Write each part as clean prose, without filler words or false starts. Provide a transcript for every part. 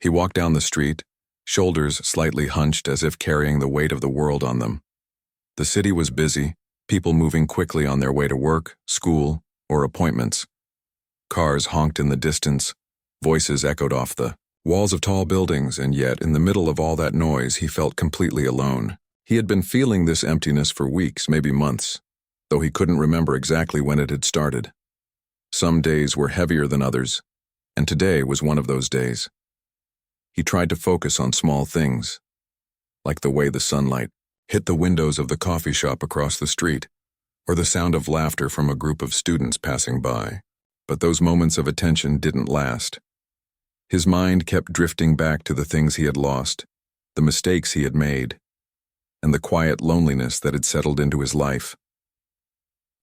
He walked down the street, shoulders slightly hunched as if carrying the weight of the world on them. The city was busy, people moving quickly on their way to work, school, or appointments. Cars honked in the distance, voices echoed off the walls of tall buildings, and yet, in the middle of all that noise, he felt completely alone. He had been feeling this emptiness for weeks, maybe months, though he couldn't remember exactly when it had started. Some days were heavier than others, and today was one of those days. He tried to focus on small things, like the way the sunlight hit the windows of the coffee shop across the street, or the sound of laughter from a group of students passing by. But those moments of attention didn't last. His mind kept drifting back to the things he had lost, the mistakes he had made, and the quiet loneliness that had settled into his life.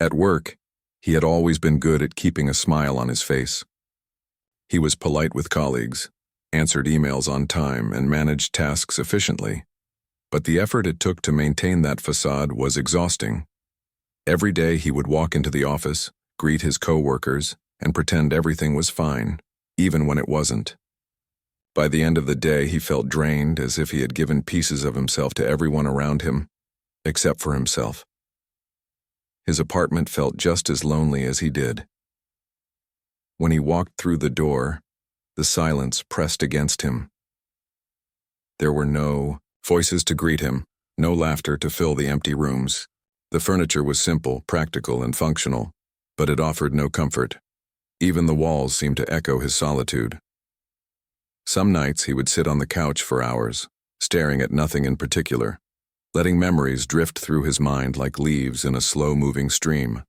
At work, he had always been good at keeping a smile on his face. He was polite with colleagues, answered emails on time, and managed tasks efficiently. But the effort it took to maintain that facade was exhausting. Every day he would walk into the office, greet his co-workers, and pretend everything was fine, even when it wasn't. By the end of the day, he felt drained, as if he had given pieces of himself to everyone around him, except for himself. His apartment felt just as lonely as he did. When he walked through the door, the silence pressed against him. There were no voices to greet him, no laughter to fill the empty rooms. The furniture was simple, practical, and functional, but it offered no comfort. Even the walls seemed to echo his solitude. Some nights he would sit on the couch for hours, staring at nothing in particular, letting memories drift through his mind like leaves in a slow-moving stream.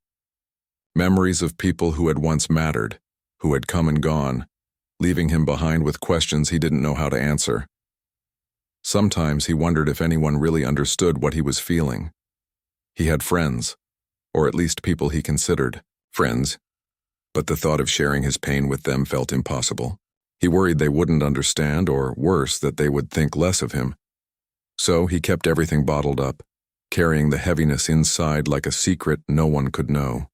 Memories of people who had once mattered, who had come and gone, leaving him behind with questions he didn't know how to answer. Sometimes he wondered if anyone really understood what he was feeling. He had friends, or at least people he considered friends, but the thought of sharing his pain with them felt impossible. He worried they wouldn't understand, or worse, that they would think less of him. So he kept everything bottled up, carrying the heaviness inside like a secret no one could know.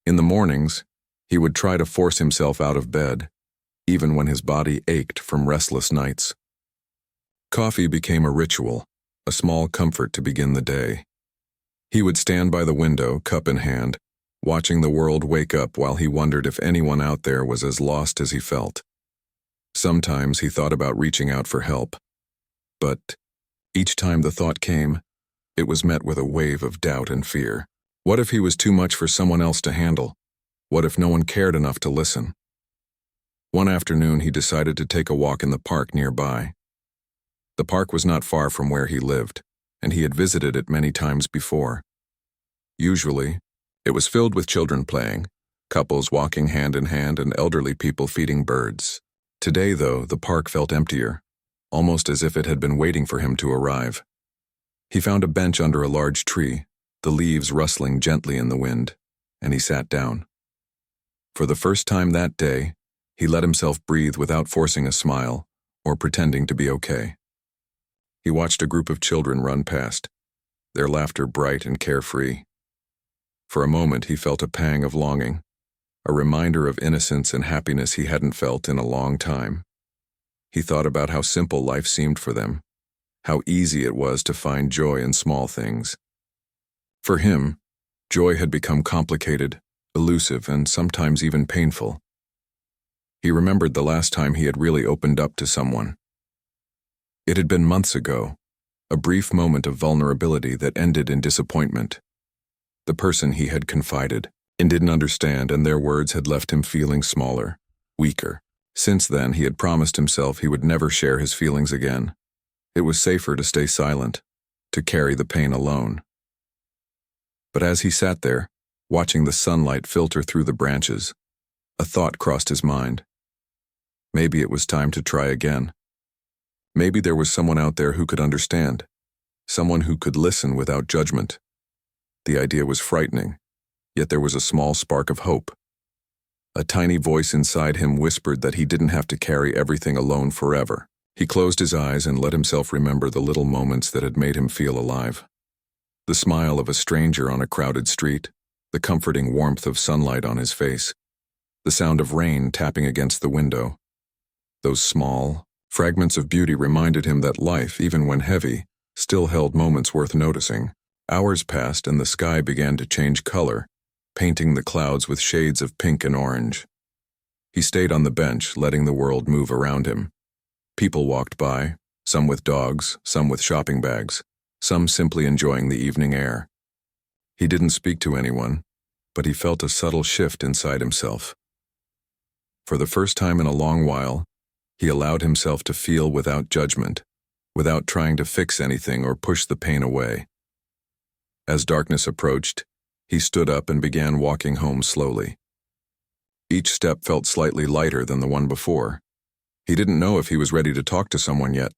In the mornings, he would try to force himself out of bed, even when his body ached from restless nights. Coffee became a ritual, a small comfort to begin the day. He would stand by the window, cup in hand, watching the world wake up while he wondered if anyone out there was as lost as he felt. Sometimes he thought about reaching out for help, but each time the thought came, it was met with a wave of doubt and fear. What if he was too much for someone else to handle? What if no one cared enough to listen? One afternoon, he decided to take a walk in the park nearby. The park was not far from where he lived, and he had visited it many times before. Usually, it was filled with children playing, couples walking hand in hand, and elderly people feeding birds. Today, though, the park felt emptier, almost as if it had been waiting for him to arrive. He found a bench under a large tree, the leaves rustling gently in the wind, and he sat down. For the first time that day, he let himself breathe without forcing a smile or pretending to be okay. He watched a group of children run past, their laughter bright and carefree. For a moment, he felt a pang of longing, a reminder of innocence and happiness he hadn't felt in a long time. He thought about how simple life seemed for them, how easy it was to find joy in small things. For him, joy had become complicated, elusive, and sometimes even painful. He remembered the last time he had really opened up to someone. It had been months ago, a brief moment of vulnerability that ended in disappointment. The person he had confided in didn't understand, and their words had left him feeling smaller, weaker. Since then, he had promised himself he would never share his feelings again. It was safer to stay silent, to carry the pain alone. But as he sat there, watching the sunlight filter through the branches, a thought crossed his mind. Maybe it was time to try again. Maybe there was someone out there who could understand, someone who could listen without judgment. The idea was frightening, yet there was a small spark of hope. A tiny voice inside him whispered that he didn't have to carry everything alone forever. He closed his eyes and let himself remember the little moments that had made him feel alive. The smile of a stranger on a crowded street, the comforting warmth of sunlight on his face, the sound of rain tapping against the window. Those small, Fragments of beauty reminded him that life, even when heavy, still held moments worth noticing. Hours passed and the sky began to change color, painting the clouds with shades of pink and orange. He stayed on the bench, letting the world move around him. People walked by, some with dogs, some with shopping bags, some simply enjoying the evening air. He didn't speak to anyone, but he felt a subtle shift inside himself. For the first time in a long while, he allowed himself to feel without judgment, without trying to fix anything or push the pain away. As darkness approached, he stood up and began walking home slowly. Each step felt slightly lighter than the one before. He didn't know if he was ready to talk to someone yet,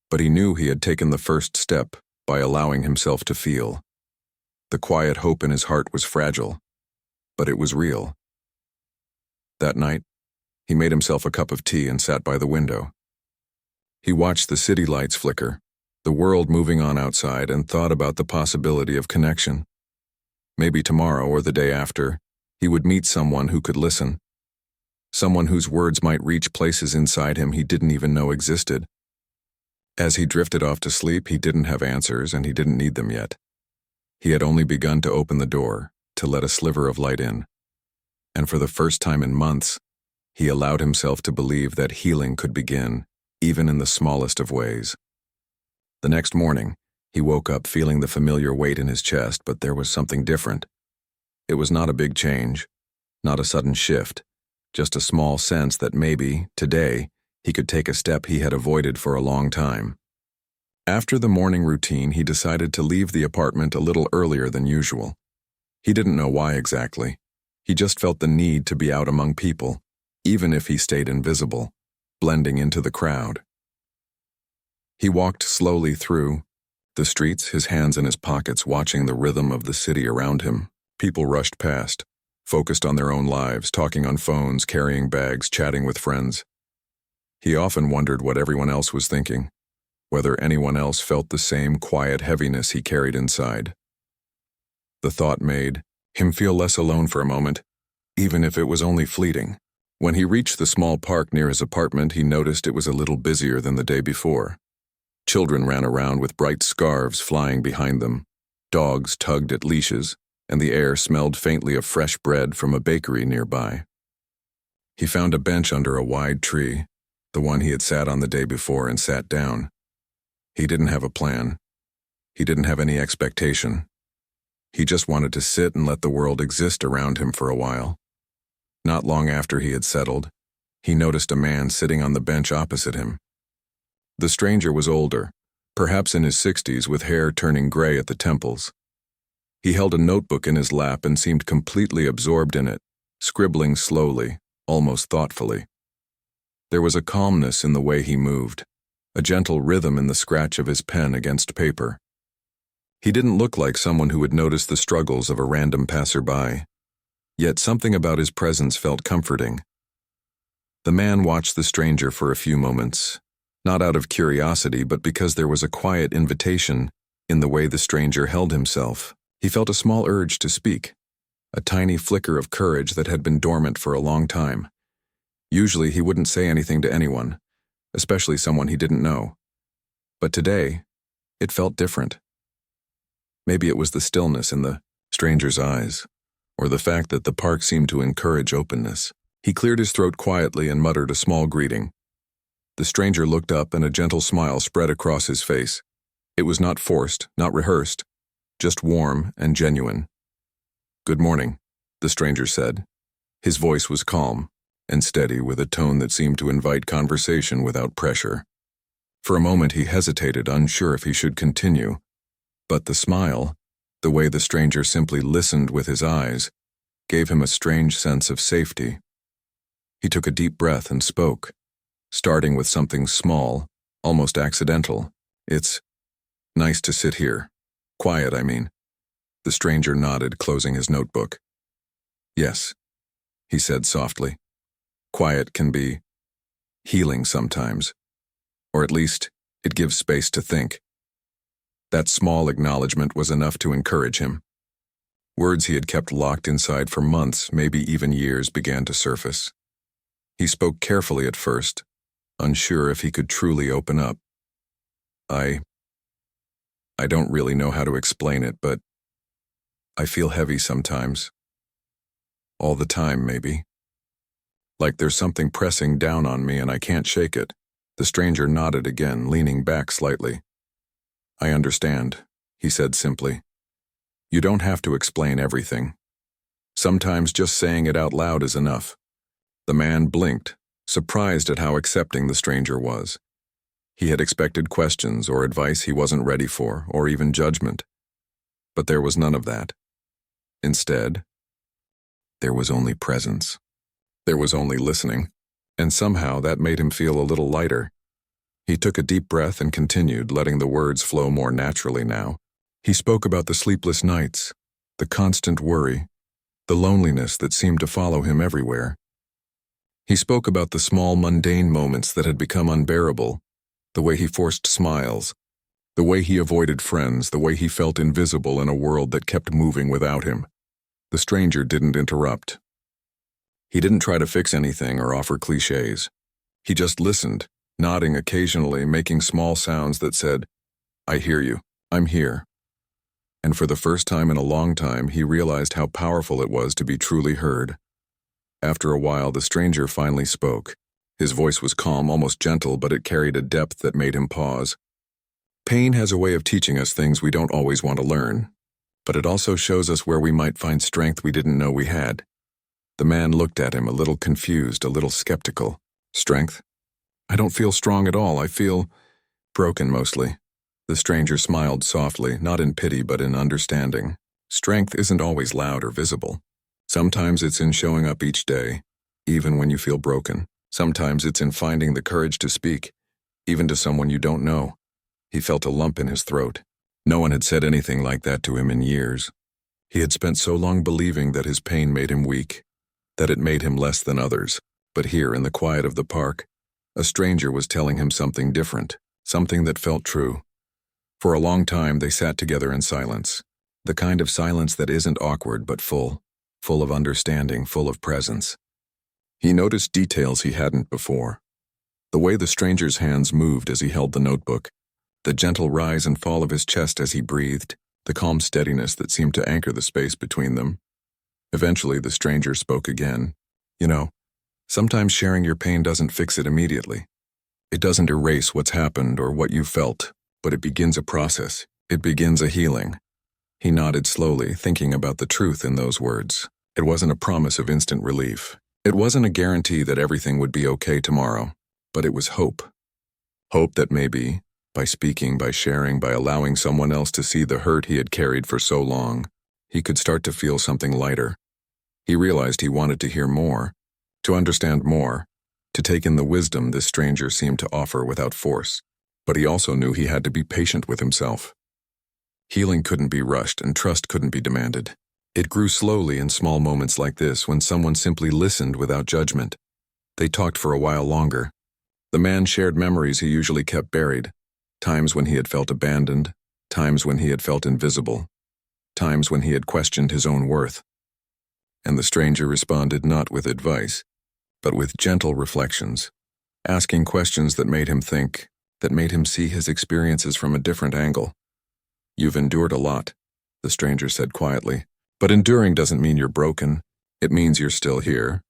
but he knew he had taken the first step by allowing himself to feel. The quiet hope in his heart was fragile, but it was real. That night, he made himself a cup of tea and sat by the window. He watched the city lights flicker, the world moving on outside, and thought about the possibility of connection. Maybe tomorrow or the day after, he would meet someone who could listen. Someone whose words might reach places inside him he didn't even know existed. As he drifted off to sleep, he didn't have answers and he didn't need them yet. He had only begun to open the door, to let a sliver of light in. And for the first time in months, he allowed himself to believe that healing could begin, even in the smallest of ways. The next morning, he woke up feeling the familiar weight in his chest, but there was something different. It was not a big change, not a sudden shift, just a small sense that maybe, today, he could take a step he had avoided for a long time. After the morning routine, he decided to leave the apartment a little earlier than usual. He didn't know why exactly. He just felt the need to be out among people, even if he stayed invisible, blending into the crowd. He walked slowly through the streets, his hands in his pockets, watching the rhythm of the city around him. People rushed past, focused on their own lives, talking on phones, carrying bags, chatting with friends. He often wondered what everyone else was thinking, whether anyone else felt the same quiet heaviness he carried inside. The thought made him feel less alone for a moment, even if it was only fleeting. When he reached the small park near his apartment, he noticed it was a little busier than the day before. Children ran around with bright scarves flying behind them. Dogs tugged at leashes, and the air smelled faintly of fresh bread from a bakery nearby. He found a bench under a wide tree, the one he had sat on the day before, and sat down. He didn't have a plan. He didn't have any expectation. He just wanted to sit and let the world exist around him for a while. Not long after he had settled, he noticed a man sitting on the bench opposite him. The stranger was older, perhaps in his 60s, with hair turning gray at the temples. He held a notebook in his lap and seemed completely absorbed in it, scribbling slowly, almost thoughtfully. There was a calmness in the way he moved, a gentle rhythm in the scratch of his pen against paper. He didn't look like someone who would notice the struggles of a random passerby, yet something about his presence felt comforting. The man watched the stranger for a few moments, not out of curiosity, but because there was a quiet invitation in the way the stranger held himself. He felt a small urge to speak, a tiny flicker of courage that had been dormant for a long time. Usually he wouldn't say anything to anyone, especially someone he didn't know. But today, it felt different. Maybe it was the stillness in the stranger's eyes, or the fact that the park seemed to encourage openness. He cleared his throat quietly and muttered a small greeting. The stranger looked up and a gentle smile spread across his face. It was not forced, not rehearsed, just warm and genuine. "Good morning," the stranger said. His voice was calm and steady, with a tone that seemed to invite conversation without pressure. For a moment he hesitated, unsure if he should continue. But the smile, the way the stranger simply listened with his eyes, gave him a strange sense of safety. He took a deep breath and spoke, starting with something small, almost accidental. "It's nice to sit here. Quiet, I mean." The stranger nodded, closing his notebook. "Yes," he said softly. "Quiet can be healing sometimes, or at least it gives space to think." That small acknowledgement was enough to encourage him. Words he had kept locked inside for months, maybe even years, began to surface. He spoke carefully at first, unsure if he could truly open up. I don't really know how to explain it, but I feel heavy sometimes. All the time, maybe. Like there's something pressing down on me and I can't shake it. The stranger nodded again, leaning back slightly. I understand, he said simply. You don't have to explain everything. Sometimes just saying it out loud is enough. The man blinked, surprised at how accepting the stranger was. He had expected questions or advice he wasn't ready for, or even judgment. But there was none of that. Instead, there was only presence. There was only listening, and somehow that made him feel a little lighter. He took a deep breath and continued, letting the words flow more naturally now. He spoke about the sleepless nights, the constant worry, the loneliness that seemed to follow him everywhere. He spoke about the small, mundane moments that had become unbearable, the way he forced smiles, the way he avoided friends, the way he felt invisible in a world that kept moving without him. The stranger didn't interrupt. He didn't try to fix anything or offer cliches. He just listened, nodding occasionally, making small sounds that said, I hear you, I'm here. And for the first time in a long time, he realized how powerful it was to be truly heard. After a while, the stranger finally spoke. His voice was calm, almost gentle, but it carried a depth that made him pause. Pain has a way of teaching us things we don't always want to learn, but it also shows us where we might find strength we didn't know we had. The man looked at him, a little confused, a little skeptical. Strength? I don't feel strong at all. I feel broken mostly. The stranger smiled softly, not in pity but in understanding. Strength isn't always loud or visible. Sometimes it's in showing up each day, even when you feel broken. Sometimes it's in finding the courage to speak, even to someone you don't know. He felt a lump in his throat. No one had said anything like that to him in years. He had spent so long believing that his pain made him weak, that it made him less than others. But here, in the quiet of the park, a stranger was telling him something different, something that felt true. For a long time, they sat together in silence, the kind of silence that isn't awkward but full of understanding, full of presence. He noticed details he hadn't before. The way the stranger's hands moved as he held the notebook, the gentle rise and fall of his chest as he breathed, the calm steadiness that seemed to anchor the space between them. Eventually, the stranger spoke again. You know, sometimes sharing your pain doesn't fix it immediately. It doesn't erase what's happened or what you felt, but it begins a process. It begins a healing. He nodded slowly, thinking about the truth in those words. It wasn't a promise of instant relief. It wasn't a guarantee that everything would be okay tomorrow, but it was hope. Hope that maybe, by speaking, by sharing, by allowing someone else to see the hurt he had carried for so long, he could start to feel something lighter. He realized he wanted to hear more, to understand more, to take in the wisdom this stranger seemed to offer without force. But he also knew he had to be patient with himself. Healing couldn't be rushed and trust couldn't be demanded. It grew slowly in small moments like this when someone simply listened without judgment. They talked for a while longer. The man shared memories he usually kept buried, times when he had felt abandoned, times when he had felt invisible, times when he had questioned his own worth. And the stranger responded not with advice, but with gentle reflections, asking questions that made him think, that made him see his experiences from a different angle. You've endured a lot, the stranger said quietly, but enduring doesn't mean you're broken. It means you're still here.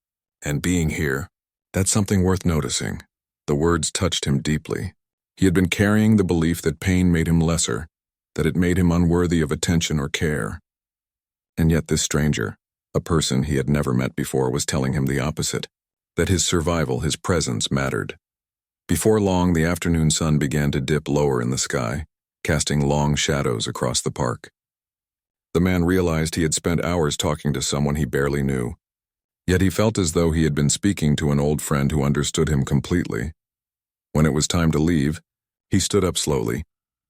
And being here, that's something worth noticing. The words touched him deeply. He had been carrying the belief that pain made him lesser, that it made him unworthy of attention or care. And yet this stranger, a person he had never met before, was telling him the opposite, that his survival, his presence mattered. Before long, the afternoon sun began to dip lower in the sky, casting long shadows across the park. The man realized he had spent hours talking to someone he barely knew, yet he felt as though he had been speaking to an old friend who understood him completely. When it was time to leave, he stood up slowly,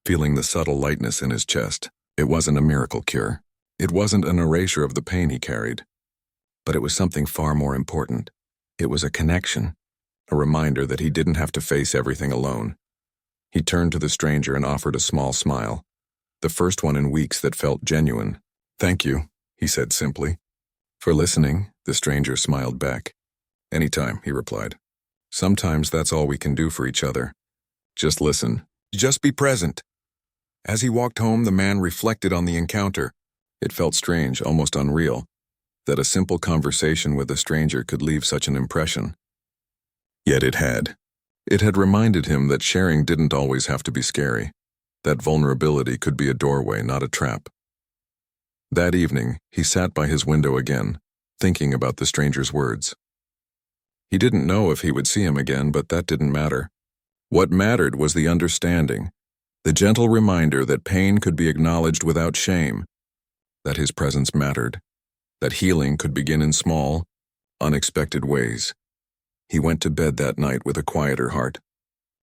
feeling the subtle lightness in his chest. It wasn't a miracle cure. It wasn't an erasure of the pain he carried. But it was something far more important. It was a connection, a reminder that he didn't have to face everything alone. He turned to the stranger and offered a small smile, the first one in weeks that felt genuine. Thank you, he said simply. For listening, the stranger smiled back. Anytime, he replied. Sometimes that's all we can do for each other. Just listen. Just be present. As he walked home, the man reflected on the encounter. It felt strange, almost unreal, that a simple conversation with a stranger could leave such an impression. Yet it had. It had reminded him that sharing didn't always have to be scary, that vulnerability could be a doorway, not a trap. That evening, he sat by his window again, thinking about the stranger's words. He didn't know if he would see him again, but that didn't matter. What mattered was the understanding, the gentle reminder that pain could be acknowledged without shame, that his presence mattered, that healing could begin in small, unexpected ways. He went to bed that night with a quieter heart.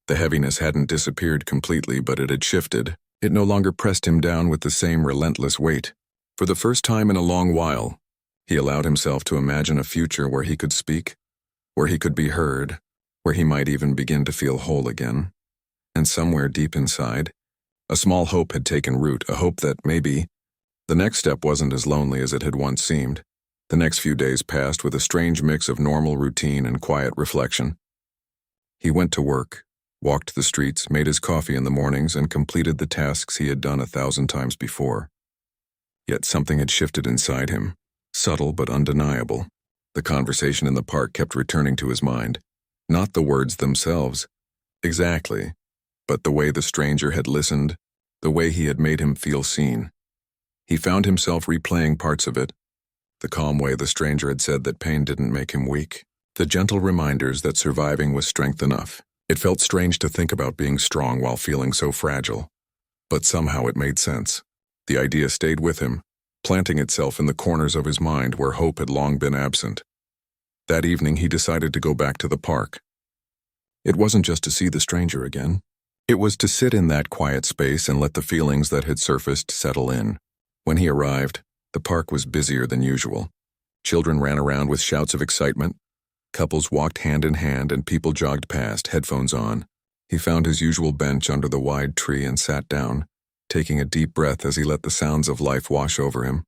The heaviness hadn't disappeared completely, but it had shifted. It no longer pressed him down with the same relentless weight. For the first time in a long while, he allowed himself to imagine a future where he could speak, where he could be heard, where he might even begin to feel whole again. And somewhere deep inside, a small hope had taken root, a hope that maybe the next step wasn't as lonely as it had once seemed. The next few days passed with a strange mix of normal routine and quiet reflection. He went to work, walked the streets, made his coffee in the mornings, and completed the tasks he had done 1,000 times before. Yet something had shifted inside him, subtle but undeniable. The conversation in the park kept returning to his mind. Not the words themselves, exactly, but the way the stranger had listened, the way he had made him feel seen. He found himself replaying parts of it. The calm way the stranger had said that pain didn't make him weak. The gentle reminders that surviving was strength enough. It felt strange to think about being strong while feeling so fragile. But somehow it made sense. The idea stayed with him, planting itself in the corners of his mind where hope had long been absent. That evening he decided to go back to the park. It wasn't just to see the stranger again. It was to sit in that quiet space and let the feelings that had surfaced settle in. When he arrived, the park was busier than usual. Children ran around with shouts of excitement. Couples walked hand in hand and people jogged past, headphones on. He found his usual bench under the wide tree and sat down, taking a deep breath as he let the sounds of life wash over him.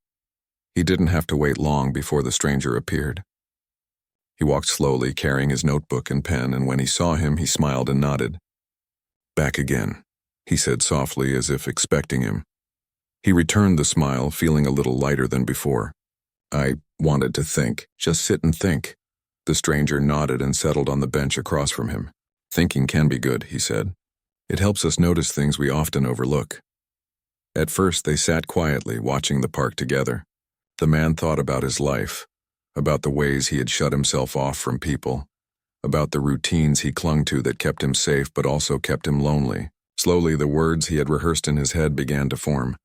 He didn't have to wait long before the stranger appeared. He walked slowly, carrying his notebook and pen, and when he saw him, he smiled and nodded. "Back again," he said softly, as if expecting him. He returned the smile, feeling a little lighter than before. "I wanted to think. Just sit and think." The stranger nodded and settled on the bench across from him. "Thinking can be good," he said. "It helps us notice things we often overlook." At first they sat quietly, watching the park together. The man thought about his life, about the ways he had shut himself off from people, about the routines he clung to that kept him safe but also kept him lonely. Slowly the words he had rehearsed in his head began to form.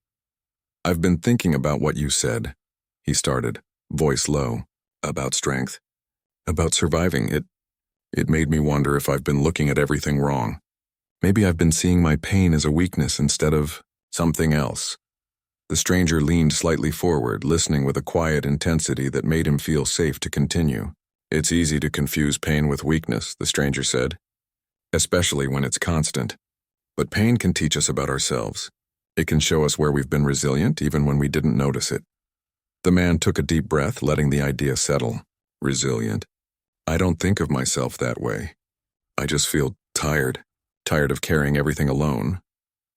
"I've been thinking about what you said," he started, voice low, "about strength, about surviving. It made me wonder if I've been looking at everything wrong. Maybe I've been seeing my pain as a weakness instead of something else." The stranger leaned slightly forward, listening with a quiet intensity that made him feel safe to continue. "It's easy to confuse pain with weakness," the stranger said, "especially when it's constant. But pain can teach us about ourselves. It can show us where we've been resilient even when we didn't notice it." The man took a deep breath, letting the idea settle. "Resilient? I don't think of myself that way. I just feel tired of carrying everything alone."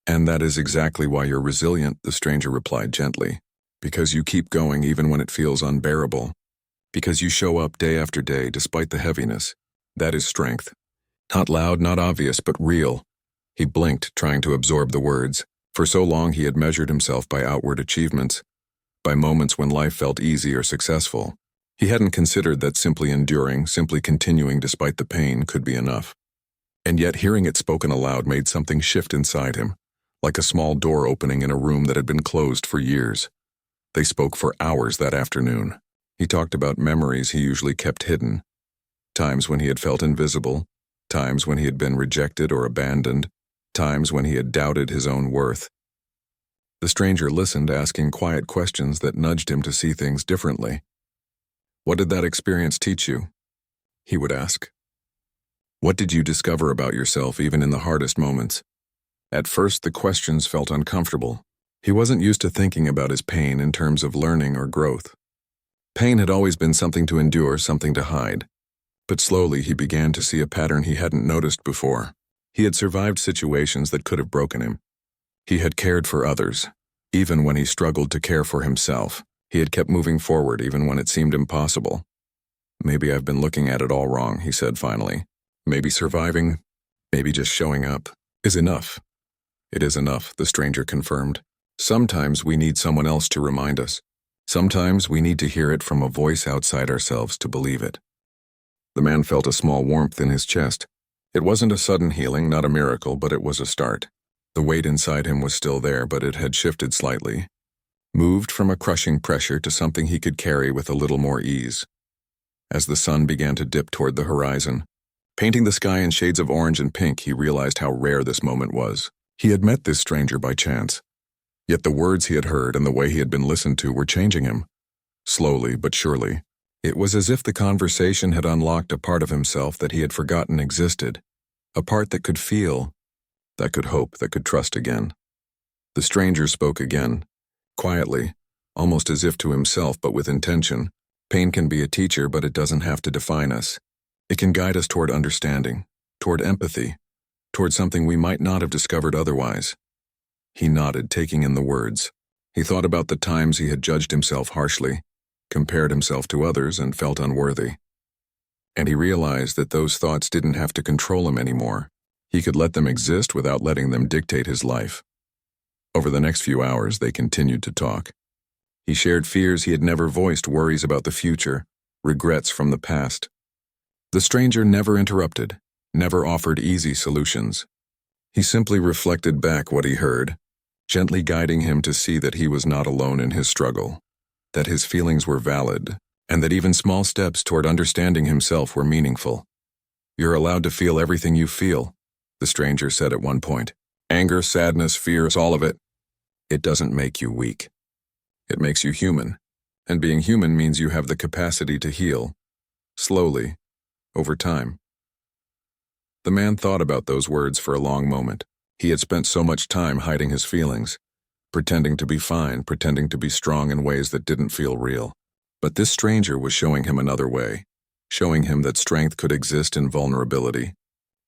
"And that is exactly why you're resilient," the stranger replied gently. "Because you keep going even when it feels unbearable. Because you show up day after day despite the heaviness. That is strength. Not loud, not obvious, but real." He blinked, trying to absorb the words. For so long he had measured himself by outward achievements, by moments when life felt easy or successful. He hadn't considered that simply enduring, simply continuing despite the pain could be enough. And yet hearing it spoken aloud made something shift inside him, like a small door opening in a room that had been closed for years. They spoke for hours that afternoon. He talked about memories he usually kept hidden, times when he had felt invisible, times when he had been rejected or abandoned, times when he had doubted his own worth. The stranger listened, asking quiet questions that nudged him to see things differently. "What did that experience teach you?" he would ask. "What did you discover about yourself even in the hardest moments?" At first the questions felt uncomfortable. He wasn't used to thinking about his pain in terms of learning or growth. Pain had always been something to endure, something to hide. But slowly he began to see a pattern he hadn't noticed before. He had survived situations that could have broken him. He had cared for others, even when he struggled to care for himself. He had kept moving forward even when it seemed impossible. "Maybe I've been looking at it all wrong," he said finally. "Maybe surviving, maybe just showing up, is enough." "It is enough," the stranger confirmed. "Sometimes we need someone else to remind us. Sometimes we need to hear it from a voice outside ourselves to believe it." The man felt a small warmth in his chest. It wasn't a sudden healing, not a miracle, but it was a start. The weight inside him was still there, but it had shifted slightly, moved from a crushing pressure to something he could carry with a little more ease. As the sun began to dip toward the horizon, painting the sky in shades of orange and pink, he realized how rare this moment was. He had met this stranger by chance, yet the words he had heard and the way he had been listened to were changing him. Slowly but surely, it was as if the conversation had unlocked a part of himself that he had forgotten existed, a part that could feel, that could hope, that could trust again. The stranger spoke again, quietly, almost as if to himself but with intention. "Pain can be a teacher, but it doesn't have to define us. It can guide us toward understanding, toward empathy, toward something we might not have discovered otherwise." He nodded, taking in the words. He thought about the times he had judged himself harshly, compared himself to others, and felt unworthy. And he realized that those thoughts didn't have to control him anymore. He could let them exist without letting them dictate his life. Over the next few hours, they continued to talk. He shared fears he had never voiced, worries about the future, regrets from the past. The stranger never interrupted, never offered easy solutions. He simply reflected back what he heard, gently guiding him to see that he was not alone in his struggle, that his feelings were valid, and that even small steps toward understanding himself were meaningful. "You're allowed to feel everything you feel," the stranger said at one point. "Anger, sadness, fears, all of it. It doesn't make you weak. It makes you human, and being human means you have the capacity to heal, slowly, over time." The man thought about those words for a long moment. He had spent so much time hiding his feelings, pretending to be fine, pretending to be strong in ways that didn't feel real. But this stranger was showing him another way, showing him that strength could exist in vulnerability,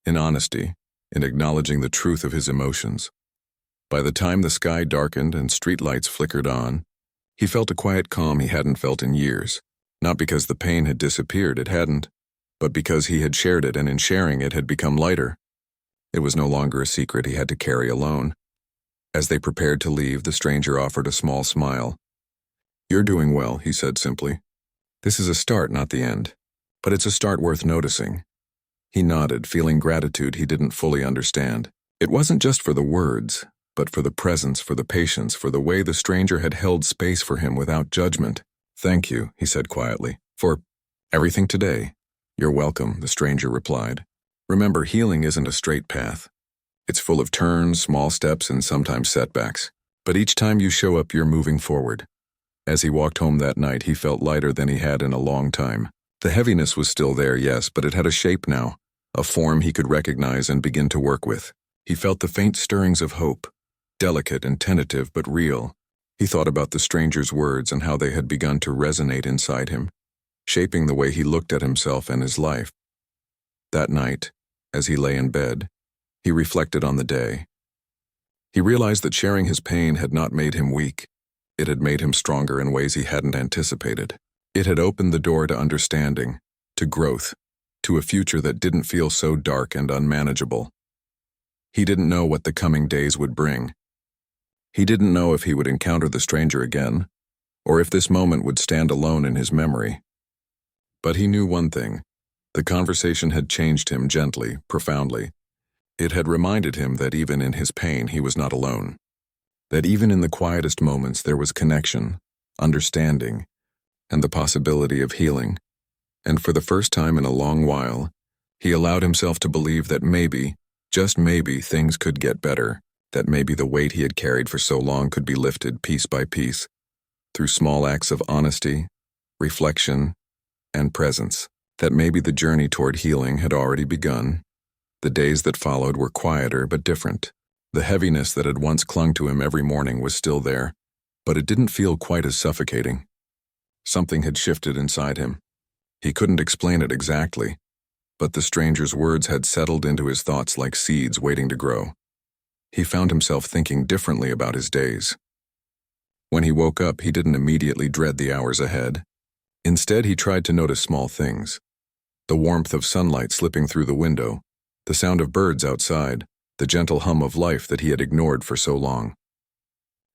in honesty, in acknowledging the truth of his emotions. By the time the sky darkened and streetlights flickered on, he felt a quiet calm he hadn't felt in years, not because the pain had disappeared, it hadn't, but because he had shared it, and in sharing it had become lighter. It was no longer a secret he had to carry alone. As they prepared to leave, the stranger offered a small smile. "You're doing well," he said simply. "This is a start, not the end, but it's a start worth noticing." He nodded, feeling gratitude he didn't fully understand. It wasn't just for the words, but for the presence, for the patience, for the way the stranger had held space for him without judgment. "Thank you," he said quietly, "for everything today." "You're welcome," the stranger replied. "Remember, healing isn't a straight path. It's full of turns, small steps, and sometimes setbacks. But each time you show up, you're moving forward." As he walked home that night, he felt lighter than he had in a long time. The heaviness was still there, yes, but it had a shape now, a form he could recognize and begin to work with. He felt the faint stirrings of hope, delicate and tentative but real. He thought about the stranger's words and how they had begun to resonate inside him, shaping the way he looked at himself and his life. That night, as he lay in bed, he reflected on the day. He realized that sharing his pain had not made him weak. It had made him stronger in ways he hadn't anticipated. It had opened the door to understanding, to growth, to a future that didn't feel so dark and unmanageable. He didn't know what the coming days would bring. He didn't know if he would encounter the stranger again, or if this moment would stand alone in his memory. But he knew one thing. The conversation had changed him gently, profoundly. It had reminded him that even in his pain he was not alone. That even in the quietest moments there was connection, understanding, and the possibility of healing. And for the first time in a long while, he allowed himself to believe that maybe, just maybe, things could get better, that maybe the weight he had carried for so long could be lifted piece by piece, through small acts of honesty, reflection, and presence, that maybe the journey toward healing had already begun. The days that followed were quieter but different. The heaviness that had once clung to him every morning was still there, but it didn't feel quite as suffocating. Something had shifted inside him. He couldn't explain it exactly, but the stranger's words had settled into his thoughts like seeds waiting to grow. He found himself thinking differently about his days. When he woke up, he didn't immediately dread the hours ahead. Instead, he tried to notice small things. The warmth of sunlight slipping through the window, the sound of birds outside, the gentle hum of life that he had ignored for so long.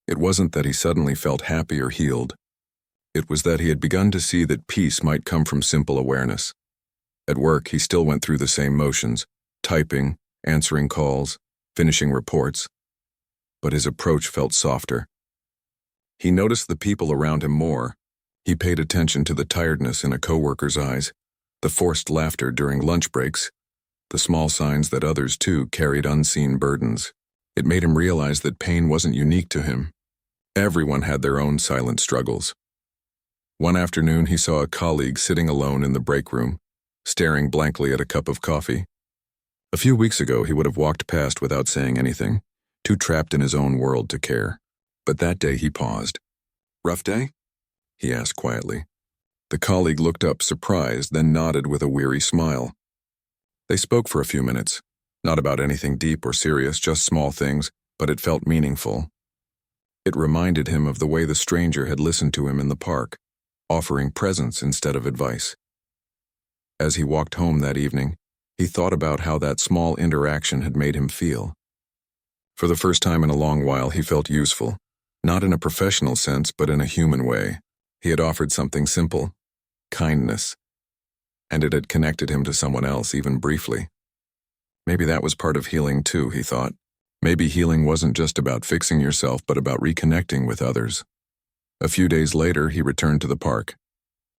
It wasn't that he suddenly felt happy or healed. It was that he had begun to see that peace might come from simple awareness. At work, he still went through the same motions, typing, answering calls, finishing reports. But his approach felt softer. He noticed the people around him more. He paid attention to the tiredness in a coworker's eyes, the forced laughter during lunch breaks, the small signs that others too carried unseen burdens. It made him realize that pain wasn't unique to him. Everyone had their own silent struggles. One afternoon, he saw a colleague sitting alone in the break room, staring blankly at a cup of coffee. A few weeks ago, he would have walked past without saying anything, too trapped in his own world to care. But that day he paused. "Rough day?" he asked quietly. The colleague looked up, surprised, then nodded with a weary smile. They spoke for a few minutes, not about anything deep or serious, just small things, but it felt meaningful. It reminded him of the way the stranger had listened to him in the park, offering presence instead of advice. As he walked home that evening, he thought about how that small interaction had made him feel. For the first time in a long while, he felt useful, not in a professional sense, but in a human way. He had offered something simple, kindness, and it had connected him to someone else, even briefly. Maybe that was part of healing too, he thought. Maybe healing wasn't just about fixing yourself, but about reconnecting with others. A few days later, he returned to the park.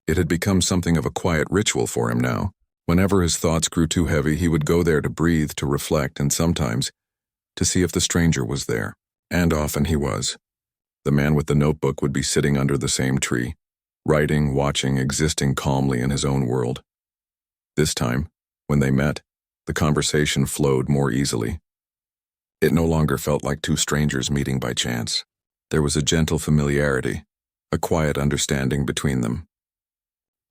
It had become something of a quiet ritual for him now. Whenever his thoughts grew too heavy, he would go there to breathe, to reflect, and sometimes to see if the stranger was there. And often he was. The man with the notebook would be sitting under the same tree, writing, watching, existing calmly in his own world. This time, when they met, the conversation flowed more easily. It no longer felt like two strangers meeting by chance. There was a gentle familiarity, a quiet understanding between them.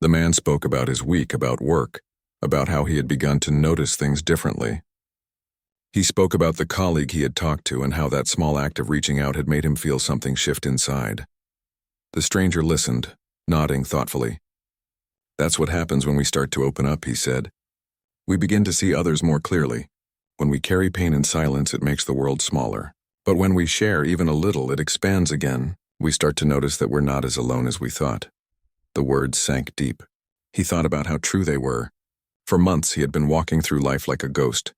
The man spoke about his week, about work, about how he had begun to notice things differently. He spoke about the colleague he had talked to and how that small act of reaching out had made him feel something shift inside. The stranger listened, nodding thoughtfully. "That's what happens when we start to open up," he said. "We begin to see others more clearly. When we carry pain in silence, it makes the world smaller. But when we share even a little, it expands again. We start to notice that we're not as alone as we thought." The words sank deep. He thought about how true they were. For months, he had been walking through life like a ghost,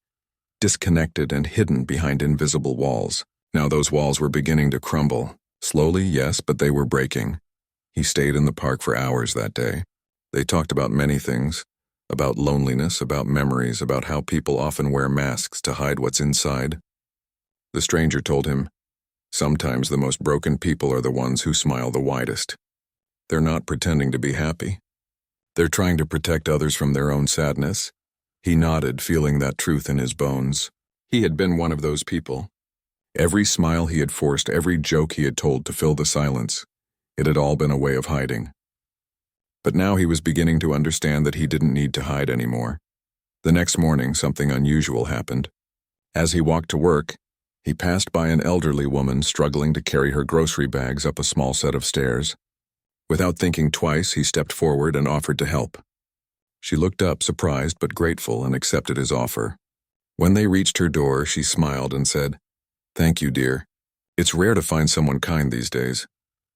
disconnected and hidden behind invisible walls. Now those walls were beginning to crumble. Slowly, yes, but they were breaking. He stayed in the park for hours that day. They talked about many things, about loneliness, about memories, about how people often wear masks to hide what's inside. The stranger told him, "Sometimes the most broken people are the ones who smile the widest. They're not pretending to be happy. They're trying to protect others from their own sadness." He nodded, feeling that truth in his bones. He had been one of those people. Every smile he had forced, every joke he had told to fill the silence, it had all been a way of hiding. But now he was beginning to understand that he didn't need to hide anymore. The next morning, something unusual happened. As he walked to work, he passed by an elderly woman struggling to carry her grocery bags up a small set of stairs. Without thinking twice, he stepped forward and offered to help. She looked up, surprised but grateful, and accepted his offer. When they reached her door, she smiled and said, "Thank you, dear. It's rare to find someone kind these days."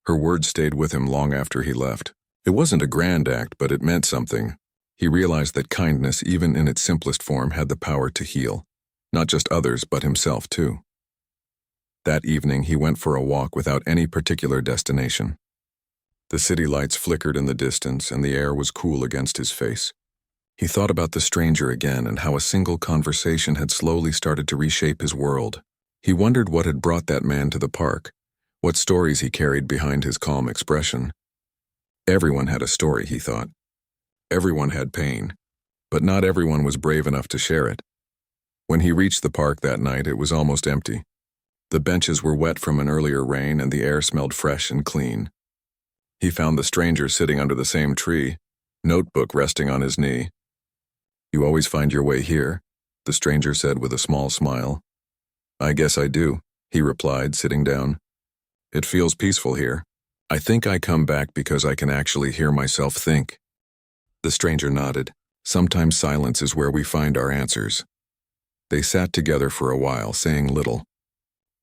Her words stayed with him long after he left. It wasn't a grand act, but it meant something. He realized that kindness, even in its simplest form, had the power to heal. Not just others, but himself too. That evening, he went for a walk without any particular destination. The city lights flickered in the distance, and the air was cool against his face. He thought about the stranger again and how a single conversation had slowly started to reshape his world. He wondered what had brought that man to the park, what stories he carried behind his calm expression. Everyone had a story, he thought. Everyone had pain, but not everyone was brave enough to share it. When he reached the park that night, it was almost empty. The benches were wet from an earlier rain, and the air smelled fresh and clean. He found the stranger sitting under the same tree, notebook resting on his knee. You always find your way here, the stranger said with a small smile. I guess I do, he replied, sitting down. It feels peaceful here. I think I come back because I can actually hear myself think. The stranger nodded. Sometimes silence is where we find our answers. They sat together for a while, saying little.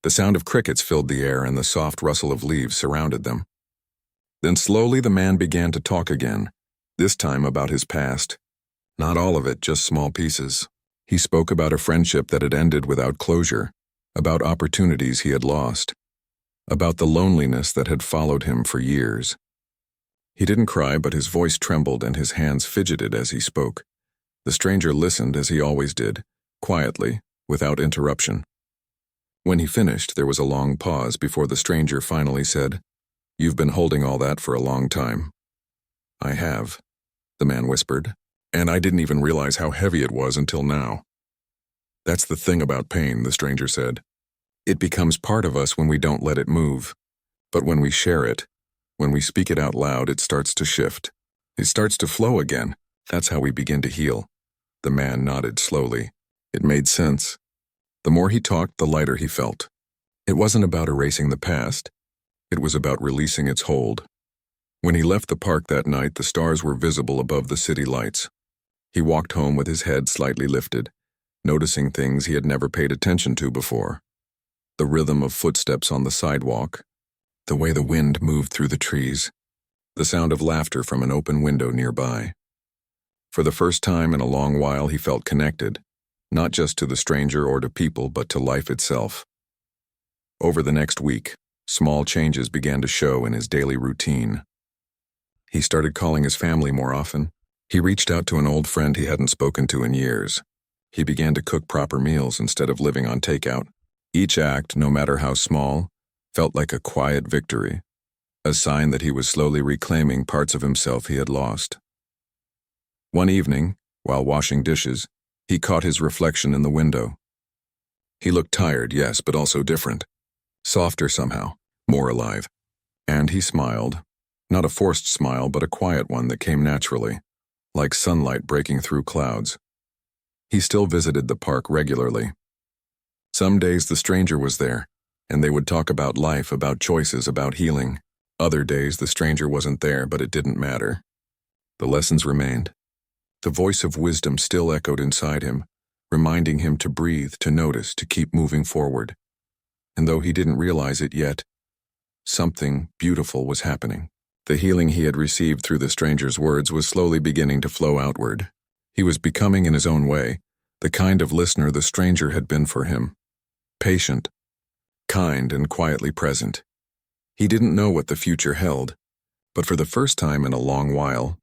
The sound of crickets filled the air and the soft rustle of leaves surrounded them. Then slowly the man began to talk again, this time about his past. Not all of it, just small pieces. He spoke about a friendship that had ended without closure, about opportunities he had lost, about the loneliness that had followed him for years. He didn't cry, but his voice trembled and his hands fidgeted as he spoke. The stranger listened as he always did, quietly, without interruption. When he finished, there was a long pause before the stranger finally said, "You've been holding all that for a long time." "I have," the man whispered, "and I didn't even realize how heavy it was until now." "That's the thing about pain," the stranger said. "It becomes part of us when we don't let it move. But when we share it, when we speak it out loud, it starts to shift. It starts to flow again. That's how we begin to heal." The man nodded slowly. It made sense. The more he talked, the lighter he felt. It wasn't about erasing the past. It was about releasing its hold. When he left the park that night, the stars were visible above the city lights. He walked home with his head slightly lifted, noticing things he had never paid attention to before. The rhythm of footsteps on the sidewalk, the way the wind moved through the trees, the sound of laughter from an open window nearby. For the first time in a long while, he felt connected, not just to the stranger or to people, but to life itself. Over the next week, small changes began to show in his daily routine. He started calling his family more often. He reached out to an old friend he hadn't spoken to in years. He began to cook proper meals instead of living on takeout. Each act, no matter how small, felt like a quiet victory, a sign that he was slowly reclaiming parts of himself he had lost. One evening, while washing dishes, he caught his reflection in the window. He looked tired, yes, but also different. Softer somehow, more alive. And he smiled. Not a forced smile, but a quiet one that came naturally, like sunlight breaking through clouds. He still visited the park regularly. Some days the stranger was there, and they would talk about life, about choices, about healing. Other days the stranger wasn't there, but it didn't matter. The lessons remained. The voice of wisdom still echoed inside him, reminding him to breathe, to notice, to keep moving forward. And though he didn't realize it yet, something beautiful was happening. The healing he had received through the stranger's words was slowly beginning to flow outward. He was becoming, in his own way, the kind of listener the stranger had been for him. Patient, kind, and quietly present. He didn't know what the future held, but for the first time in a long while,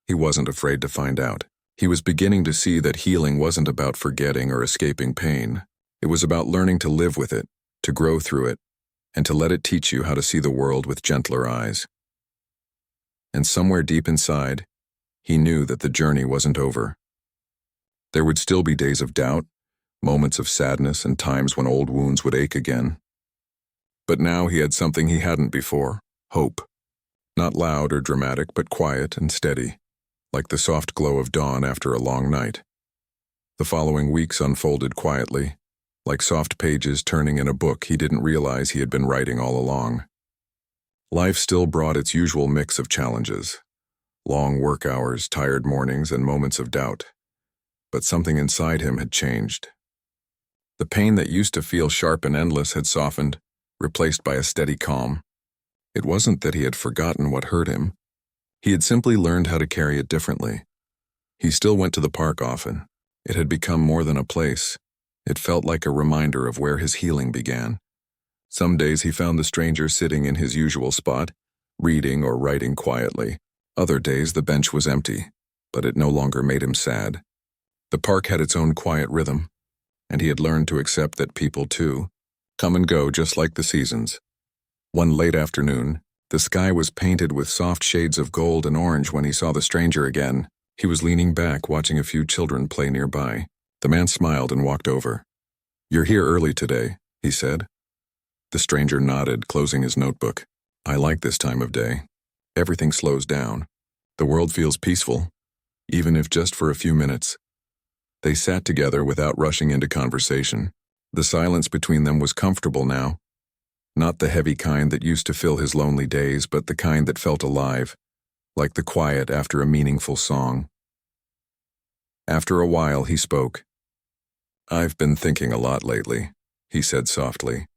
he wasn't afraid to find out. He was beginning to see that healing wasn't about forgetting or escaping pain. It was about learning to live with it, to grow through it, and to let it teach you how to see the world with gentler eyes. And somewhere deep inside, he knew that the journey wasn't over. There would still be days of doubt, moments of sadness, and times when old wounds would ache again. But now he had something he hadn't before: hope. Not loud or dramatic, but quiet and steady, like the soft glow of dawn after a long night. The following weeks unfolded quietly, like soft pages turning in a book he didn't realize he had been writing all along. Life still brought its usual mix of challenges: long work hours, tired mornings, and moments of doubt. But something inside him had changed. The pain that used to feel sharp and endless had softened, replaced by a steady calm. It wasn't that he had forgotten what hurt him. He had simply learned how to carry it differently. He still went to the park often. It had become more than a place. It felt like a reminder of where his healing began. Some days he found the stranger sitting in his usual spot, reading or writing quietly. Other days the bench was empty, but it no longer made him sad. The park had its own quiet rhythm, and he had learned to accept that people, too, come and go just like the seasons. One late afternoon, the sky was painted with soft shades of gold and orange when he saw the stranger again. He was leaning back, watching a few children play nearby. The man smiled and walked over. "You're here early today," he said. The stranger nodded, closing his notebook. "I like this time of day. Everything slows down. The world feels peaceful, even if just for a few minutes." They sat together without rushing into conversation. The silence between them was comfortable now. Not the heavy kind that used to fill his lonely days, but the kind that felt alive, like the quiet after a meaningful song. After a while, he spoke. "I've been thinking a lot lately," he said softly,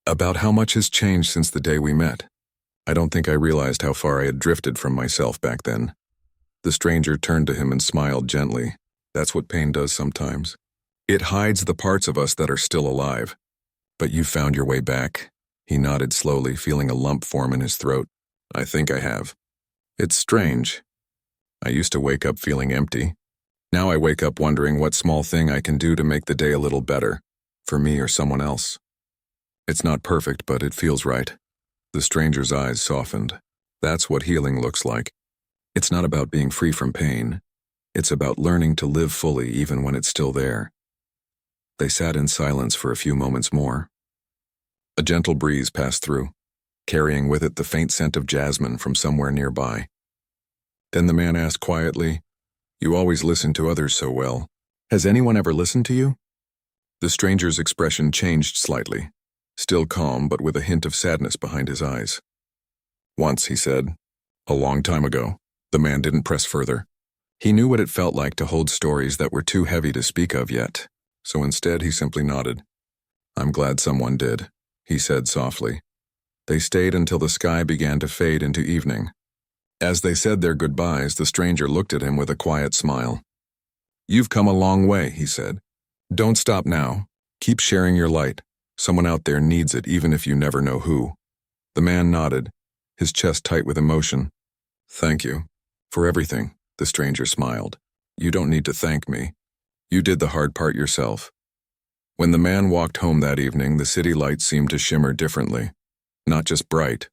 "about how much has changed since the day we met. I don't think I realized how far I had drifted from myself back then." The stranger turned to him and smiled gently. "That's what pain does sometimes. It hides the parts of us that are still alive. But you found your way back." He nodded slowly, feeling a lump form in his throat. "I think I have. It's strange. I used to wake up feeling empty. Now I wake up wondering what small thing I can do to make the day a little better, for me or someone else. It's not perfect, but it feels right." The stranger's eyes softened. "That's what healing looks like. It's not about being free from pain. It's about learning to live fully even when it's still there." They sat in silence for a few moments more. A gentle breeze passed through, carrying with it the faint scent of jasmine from somewhere nearby. Then the man asked quietly, "You always listen to others so well. Has anyone ever listened to you?" The stranger's expression changed slightly, still calm but with a hint of sadness behind his eyes. "Once," he said. "A long time ago." The man didn't press further. He knew what it felt like to hold stories that were too heavy to speak of yet, so instead he simply nodded. "I'm glad someone did," he said softly. They stayed until the sky began to fade into evening. As they said their goodbyes, the stranger looked at him with a quiet smile. "You've come a long way," he said. "Don't stop now. Keep sharing your light. Someone out there needs it, even if you never know who." The man nodded, his chest tight with emotion. "Thank you for everything," the stranger smiled. "You don't need to thank me. You did the hard part yourself." When the man walked home that evening, the city lights seemed to shimmer differently. Not just bright,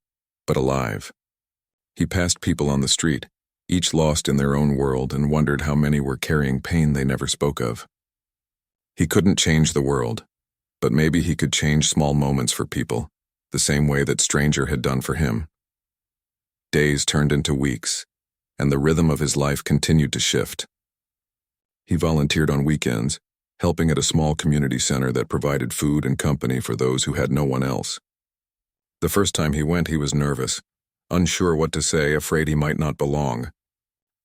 but alive. He passed people on the street, each lost in their own world, and wondered how many were carrying pain they never spoke of. He couldn't change the world, but maybe he could change small moments for people, the same way that stranger had done for him. Days turned into weeks, and the rhythm of his life continued to shift. He volunteered on weekends, helping at a small community center that provided food and company for those who had no one else. The first time he went, he was nervous, unsure what to say, afraid he might not belong.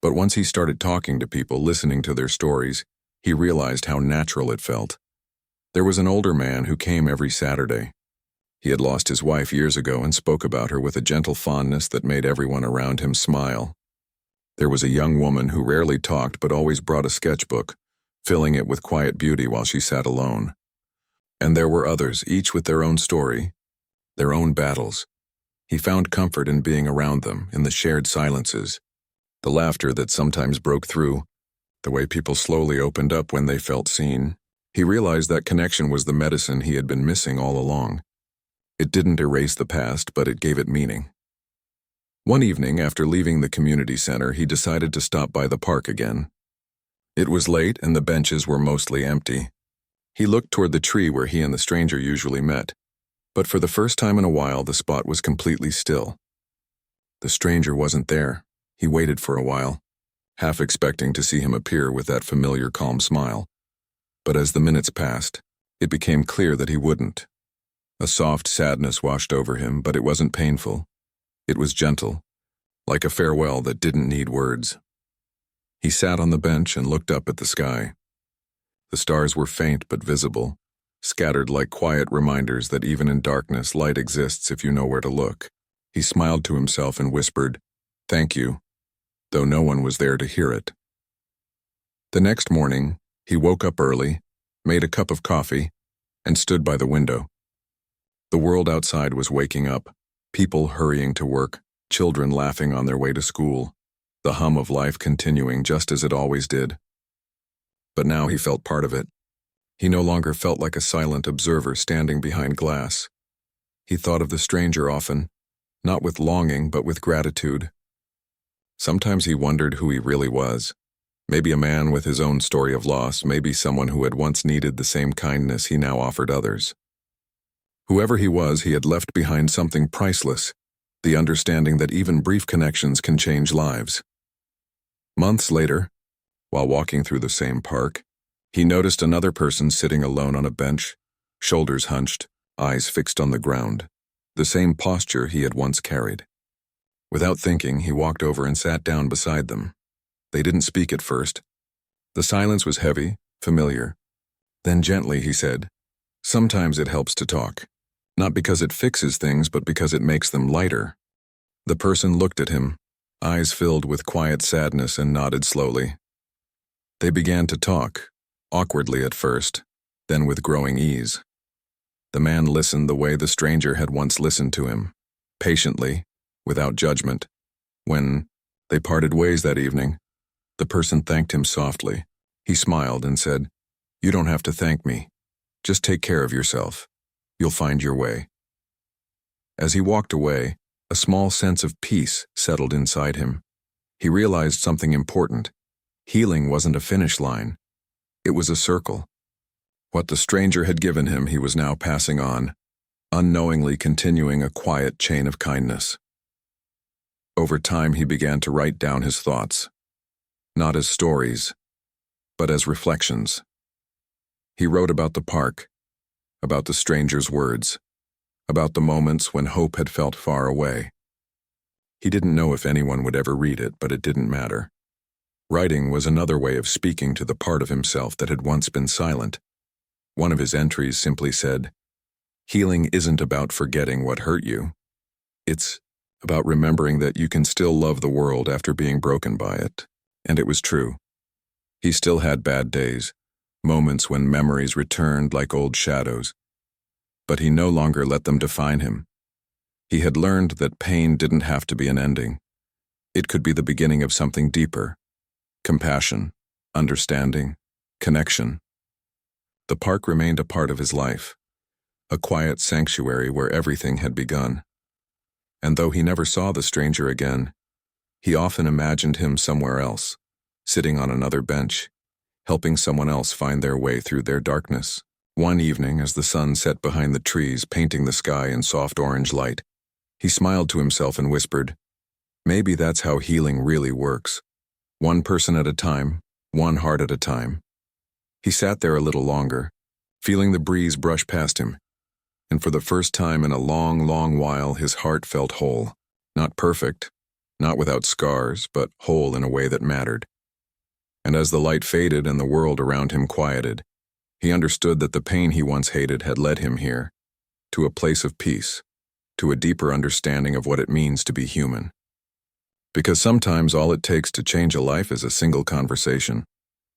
But once he started talking to people, listening to their stories, he realized how natural it felt. There was an older man who came every Saturday. He had lost his wife years ago and spoke about her with a gentle fondness that made everyone around him smile. There was a young woman who rarely talked but always brought a sketchbook, filling it with quiet beauty while she sat alone. And there were others, each with their own story, their own battles. He found comfort in being around them, in the shared silences, the laughter that sometimes broke through, the way people slowly opened up when they felt seen. He realized that connection was the medicine he had been missing all along. It didn't erase the past, but it gave it meaning. One evening, after leaving the community center, he decided to stop by the park again. It was late and the benches were mostly empty. He looked toward the tree where he and the stranger usually met, but for the first time in a while, the spot was completely still. The stranger wasn't there. He waited for a while, half expecting to see him appear with that familiar calm smile. But as the minutes passed, it became clear that he wouldn't. A soft sadness washed over him, but it wasn't painful. It was gentle, like a farewell that didn't need words. He sat on the bench and looked up at the sky. The stars were faint but visible, scattered like quiet reminders that even in darkness, light exists if you know where to look. He smiled to himself and whispered, "Thank you," though no one was there to hear it. The next morning, he woke up early, made a cup of coffee, and stood by the window. The world outside was waking up, people hurrying to work, children laughing on their way to school, the hum of life continuing just as it always did. But now he felt part of it. He no longer felt like a silent observer standing behind glass. He thought of the stranger often, not with longing but with gratitude. Sometimes he wondered who he really was. Maybe a man with his own story of loss, maybe someone who had once needed the same kindness he now offered others. Whoever he was, he had left behind something priceless, the understanding that even brief connections can change lives. Months later, while walking through the same park, He noticed another person sitting alone on a bench, shoulders hunched, eyes fixed on the ground, the same posture he had once carried. Without thinking, he walked over and sat down beside them. They didn't speak at first. The silence was heavy, familiar. Then gently he said, "Sometimes it helps to talk. Not because it fixes things, but because it makes them lighter." The person looked at him, eyes filled with quiet sadness, and nodded slowly. They began to talk, awkwardly at first, then with growing ease. The man listened the way the stranger had once listened to him, patiently, without judgment. When they parted ways that evening, the person thanked him softly. He smiled and said, "You don't have to thank me. Just take care of yourself. You'll find your way." As he walked away, a small sense of peace settled inside him. He realized something important. Healing wasn't a finish line. It was a circle. What the stranger had given him, he was now passing on, unknowingly continuing a quiet chain of kindness. Over time, he began to write down his thoughts, not as stories, but as reflections. He wrote about the park, about the stranger's words, about the moments when hope had felt far away. He didn't know if anyone would ever read it, but it didn't matter. Writing was another way of speaking to the part of himself that had once been silent. One of his entries simply said, "Healing isn't about forgetting what hurt you. It's about remembering that you can still love the world after being broken by it." And it was true. He still had bad days, moments when memories returned like old shadows. But he no longer let them define him. He had learned that pain didn't have to be an ending. It could be the beginning of something deeper: compassion, understanding, connection. The park remained a part of his life, a quiet sanctuary where everything had begun. And though he never saw the stranger again, he often imagined him somewhere else, sitting on another bench, helping someone else find their way through their darkness. One evening, as the sun set behind the trees, painting the sky in soft orange light, he smiled to himself and whispered, "Maybe that's how healing really works. One person at a time, one heart at a time." He sat there a little longer, feeling the breeze brush past him, and for the first time in a long, long while, his heart felt whole. Not perfect, not without scars, but whole in a way that mattered. And as the light faded and the world around him quieted, he understood that the pain he once hated had led him here, to a place of peace, to a deeper understanding of what it means to be human. Because sometimes all it takes to change a life is a single conversation,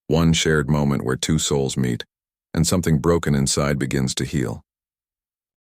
one shared moment where two souls meet, and something broken inside begins to heal.